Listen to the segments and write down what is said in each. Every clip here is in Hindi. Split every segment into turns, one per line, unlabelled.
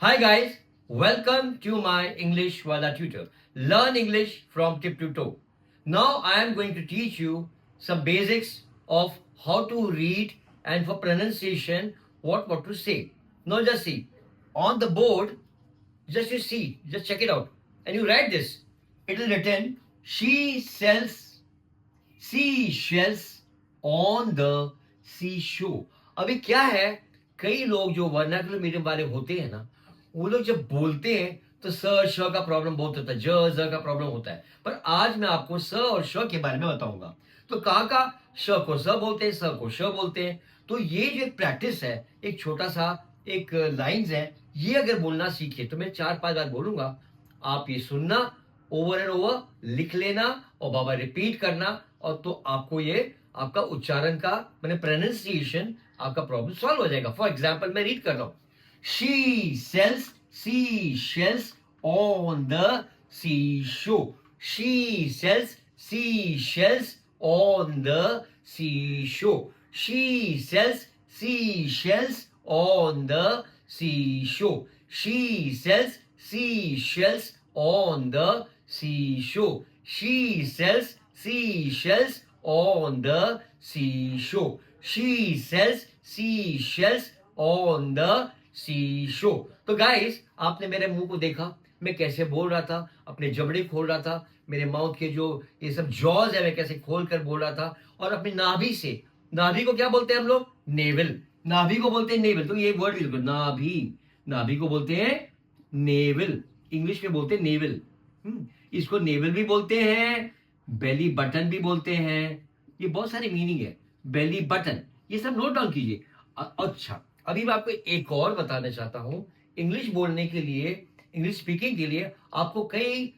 Hi guys, welcome to my English Wala tutor. Learn English from tip to toe. Now I am going to teach you some basics of how to read and for pronunciation what to say. Now just see on the board, just check it out, and you write this. It is written: she sells seashells on the seashore. अभी क्या है, कई लोग जो वर्नाकुलर मीडियम वाले होते हैं ना, वो लोग जब बोलते हैं तो स श का प्रॉब्लम बहुत होता है, ज ज का प्रॉब्लम होता है। पर आज मैं आपको स और श के बारे में बताऊंगा। तो कहाँ का श को स बोलते हैं, स को श बोलते हैं। तो ये जो एक प्रैक्टिस है, एक छोटा सा एक लाइंस है, ये अगर बोलना सीखे तो मैं 4-5 बार बोलूंगा, आप ये सुनना, ओवर एंड ओवर लिख लेना और बाबा रिपीट करना, और तो आपको ये आपका उच्चारण का मैंने प्रोनाउंसिएशन आपका प्रॉब्लम सॉल्व हो जाएगा। फॉर एग्जाम्पल मैं रीड कर रहा हूं, she sells sea shells on the sea shore. She sells sea shells on the sea shore. She sells sea shells on the sea shore. She sells sea shells on the seashore. She sells seashells on the seashore. She sells seashells on the seashore. तो गाइस, आपने मेरे मुंह को देखा, मैं कैसे बोल रहा था, अपने जबड़े खोल रहा था, मेरे माउथ के जो ये सब जॉज है मैं कैसे खोल कर बोल रहा था, और अपनी नाभि से, नाभि को क्या बोलते हैं हम लोग? नेवल। नाभि को बोलते हैं नेवल। तो ये वर्ड भी नाभि, नाभि को बोलते हैं नेवल, इंग्लिश में बोलते हैं नेवल। इसको नेवल भी बोलते हैं, बेली बटन भी बोलते हैं, ये बहुत सारी मीनिंग है। बेली बटन, ये सब नोट डाउन कीजिए। अच्छा, अभी मैं आपको एक और बताना चाहता हूं। इंग्लिश बोलने के लिए, इंग्लिश स्पीकिंग के लिए आपको कई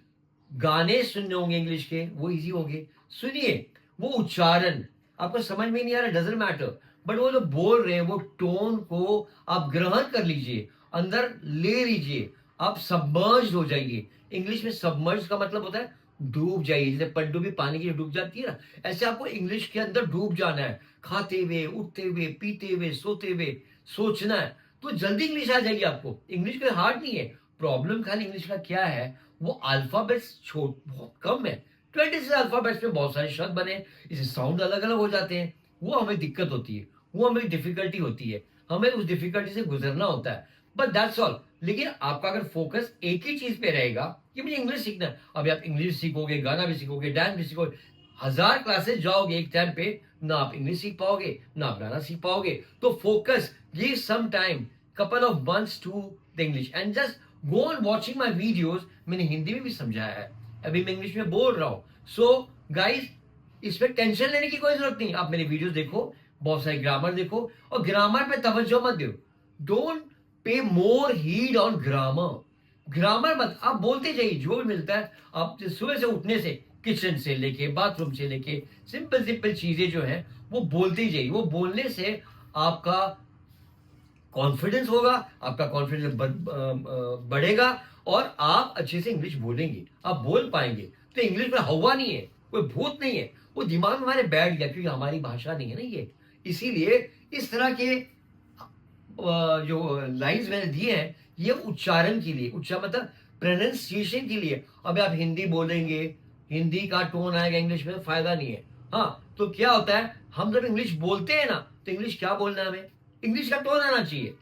गाने सुनने होंगे इंग्लिश के, वो इजी होंगे। सुनिए, वो उच्चारण आपको समझ में नहीं आ रहा, डजंट मैटर, बट वो जो बोल रहे हैं वो टोन को आप ग्रहण कर लीजिए, अंदर ले लीजिए, आप सबमर्ज हो जाइए। इंग्लिश में सबमर्ज का मतलब होता है डूब जाइए, जैसे पनडुब्बी पानी की डूब जाती है ना, ऐसे आपको इंग्लिश के अंदर डूब जाना है। खाते हुए, उठते हुए, पीते हुए, सोते हुए सोचना है, तो जल्दी इंग्लिश आ जाएगी आपको। इंग्लिश कोई हार्ड नहीं है। प्रॉब्लम खाली इंग्लिश का क्या है, वो अल्फाबेट्स छोट बहुत कम है। 26 अल्फाबेट्स में बहुत सारे शब्द बने, इसे साउंड अलग अलग हो जाते हैं, वो हमें दिक्कत होती है, वो हमें डिफिकल्टी होती है, हमें उस डिफिकल्टी से गुजरना होता है। But that's all. लेकिन आपका अगर फोकस एक ही चीज पे रहेगा कि मुझे इंग्लिश सीखना है, अभी आप इंग्लिश सीखोगे, गाना भी सीखोगे, डांस भी सीखोगे, 1000 क्लासेस जाओगे एक टाइम पे, ना आप इंग्लिश सीख पाओगे, ना आप गाना सीख पाओगे। तो focus, give some time, couple of months to the English and just go on watching my videos. मैंने हिंदी में भी समझाया है, अभी मैं इंग्लिश में बोल रहा हूं। सो गाइज, इसमें टेंशन लेने की कोई जरूरत नहीं। आप मेरे वीडियोस देखो, बहुत सारे ग्रामर देखो, और ग्रामर पे तवज्जो मत दो। Don't pay more heed on grammar. Grammar मत, आप बोलते जाइए जो भी मिलता है। आप सुबह से उठने से, किचन से लेके बाथरूम से लेके, सिंपल सिंपल चीजें जो हैं वो बोलते ही जाइए। वो बोलने से आपका कॉन्फिडेंस होगा, आपका कॉन्फिडेंस बढ़ेगा, और आप अच्छे से इंग्लिश बोलेंगे, आप बोल पाएंगे। तो इंग्लिश में हवा नहीं है, कोई भूत नहीं है, वो दिमाग में हमारे बैठ गया, क्योंकि हमारी भाषा नहीं है ना ये। इसीलिए इस तरह के जो लाइंस मैंने दिए हैं, ये उच्चारण के लिए, उच्चारण मतलब प्रोनाउंसिएशन के लिए। अब आप हिंदी बोलेंगे, हिंदी का टोन आएगा इंग्लिश में, तो फायदा नहीं है। हाँ, तो क्या होता है, हम जब इंग्लिश बोलते हैं ना, तो इंग्लिश क्या बोलना है हमें, इंग्लिश का टोन आना चाहिए।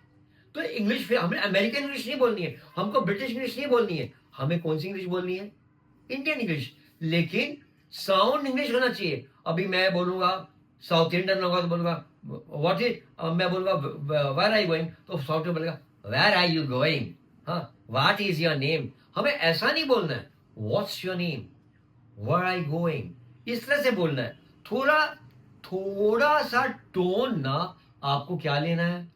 तो इंग्लिश फिर हमें अमेरिकन इंग्लिश नहीं बोलनी है, हमको ब्रिटिश इंग्लिश नहीं बोलनी है, हमें कौन सी इंग्लिश बोलनी है, इंडियन इंग्लिश। लेकिन साउंड इंग्लिश होना चाहिए। अभी मैं बोलूंगा साउथ इंडियन होगा तो बोलूंगा व्हाट इज, मैं बोलूंगा वेयर आर यू गोइंग, तो साउथ में बोलेगा वेयर आर यू गोइंग। हाँ, व्हाट इज योर नेम, हमें ऐसा नहीं बोलना है, what's your name, where are you going, इस तरह से बोलना है। थोड़ा थोड़ा सा टोन ना, आपको क्या लेना है,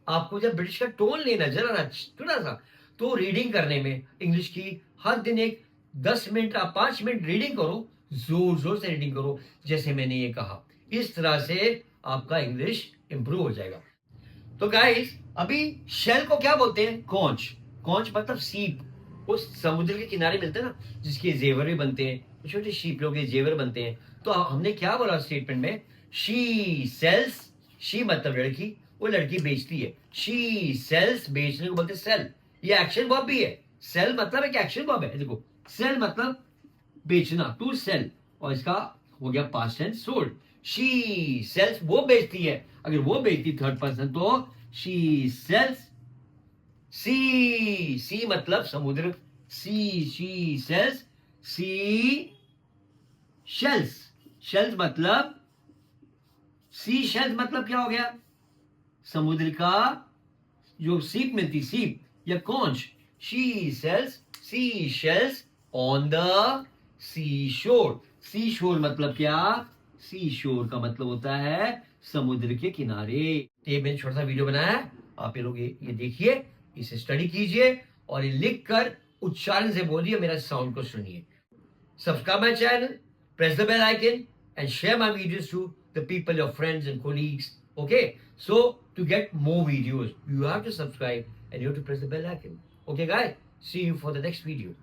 आपको जब ब्रिटिश का टोन लेना है जरा ना, थोड़ा सा। तो रीडिंग करने में इंग्लिश की हर दिन एक 10 मिनट आप 5 मिनट रीडिंग करो, जोर जोर से रीडिंग करो, जैसे मैंने ये कहा। इस तरह से आपका इंग्लिश इंप्रूव हो जाएगा। तो गाइस, अभी शेल को क्या बोलते हैं, कॉन्च। कॉन्च मतलब सीप, वो समुद्र के किनारे मिलते हैं ना, जिसके जेवर भी बनते हैं, छोटे शीप के जेवर बनते हैं। तो हमने क्या बोला स्टेटमेंट में, शी सेल्स, शी मतलब लड़की, वो लड़की बेचती है। शी सेल्स, बेचने को बोलते सेल, ये एक्शन वर्ब भी है, सेल मतलब एक एक्शन वर्ब है। देखो सेल मतलब बेचना, टू सेल, और इसका हो गया past tense sold. She sells, वो बेचती है, अगर वो बेचती थर्ड पर्सन तो शी सेल्स। सी मतलब समुद्र, she sells sea shells. Shells मतलब, सी शेल्स मतलब क्या हो गया, समुद्र का जो सीप मिलती, सीप या conch. She sells sea shells on the sea shore. Sea शोर मतलब क्या, सी शोर का मतलब होता है समुद्र के किनारे। ये मैंने छोटा सा वीडियो बनाया है, आप ये लोग ये देखिए, इसे स्टडी कीजिए और ये लिख कर उच्चारण से बोलिए, मेरा साउंड को सुनिए। Subscribe my channel, press the bell icon, and share my videos to the people, your friends and colleagues. Okay, so to get more videos, you have to subscribe and you have to press the bell icon. Okay, guys, see you for the next video.